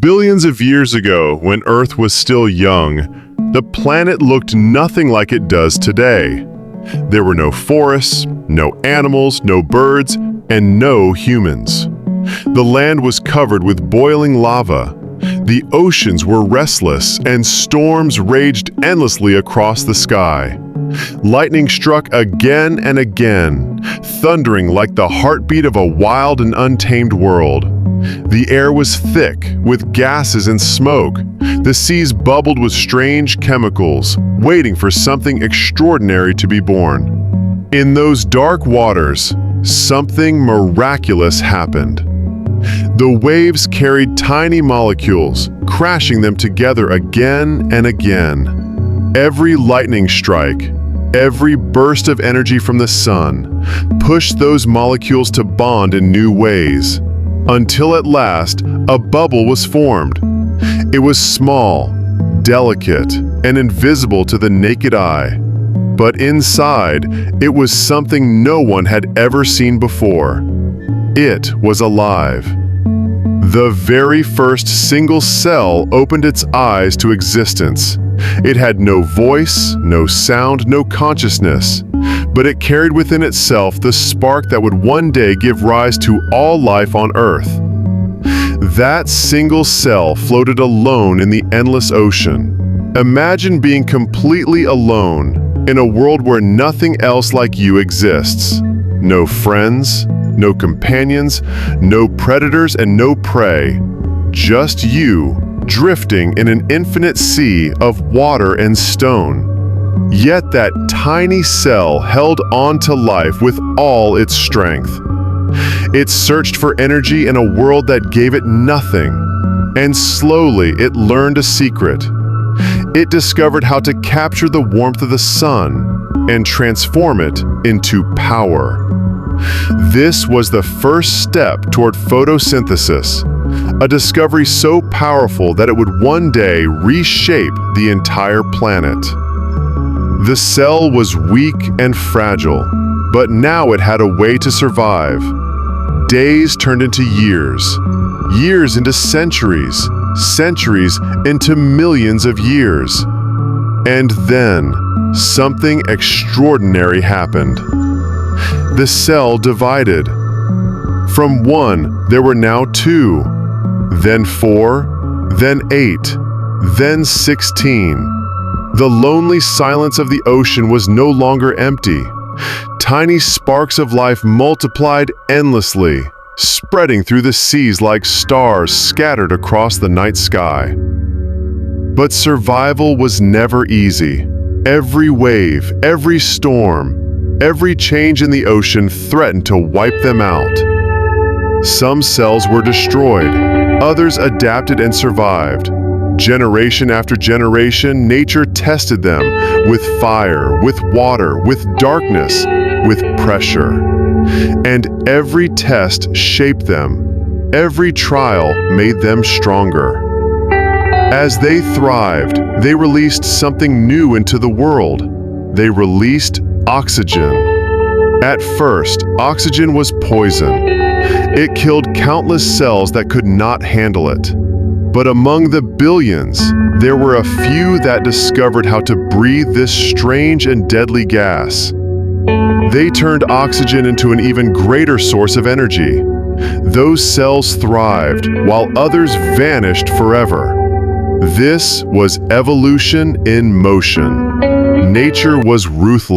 Billions of years ago, when Earth was still young, the planet looked nothing like it does today. There were no forests, no animals, no birds, and no humans. The land was covered with boiling lava. The oceans were restless, and storms raged endlessly across the sky. Lightning struck again and again, thundering like the heartbeat of a wild and untamed world. The air was thick with gases and smoke. The seas bubbled with strange chemicals, waiting for something extraordinary to be born. In those dark waters, something miraculous happened. The waves carried tiny molecules, crashing them together again and again. Every lightning strike, every burst of energy from the sun, pushed those molecules to bond in new ways, until at last a bubble was formed. It was small, delicate, and invisible to the naked eye. But inside, it was something no one had ever seen before. It was alive. The very first single cell opened its eyes to existence. It had no voice, no sound, no consciousness, but it carried within itself the spark that would one day give rise to all life on Earth. That single cell floated alone in the endless ocean. Imagine being completely alone in a world where nothing else like you exists. No friends, no companions, no predators, and no prey. Just you, drifting in an infinite sea of water and stone. Yet that tiny cell held on to life with all its strength. It searched for energy in a world that gave it nothing, and slowly it learned a secret. It discovered how to capture the warmth of the sun and transform it into power. This was the first step toward photosynthesis, a discovery so powerful that it would one day reshape the entire planet. The cell was weak and fragile, but now it had a way to survive. Days turned into years, years into centuries, centuries into millions of years. And then, something extraordinary happened. The cell divided. From one, there were now two, then 4, then 8, then 16. The lonely silence of the ocean was no longer empty. Tiny sparks of life multiplied endlessly, spreading through the seas like stars scattered across the night sky. But survival was never easy. Every wave, every storm, every change in the ocean threatened to wipe them out. Some cells were destroyed, others adapted and survived. Generation after generation, nature tested them with fire, with water, with darkness, with pressure. And every test shaped them. Every trial made them stronger. As they thrived, they released something new into the world. They released oxygen. At first, oxygen was poison. It killed countless cells that could not handle it. But among the billions, there were a few that discovered how to breathe this strange and deadly gas. They turned oxygen into an even greater source of energy. Those cells thrived, while others vanished forever. This was evolution in motion. Nature was ruthless.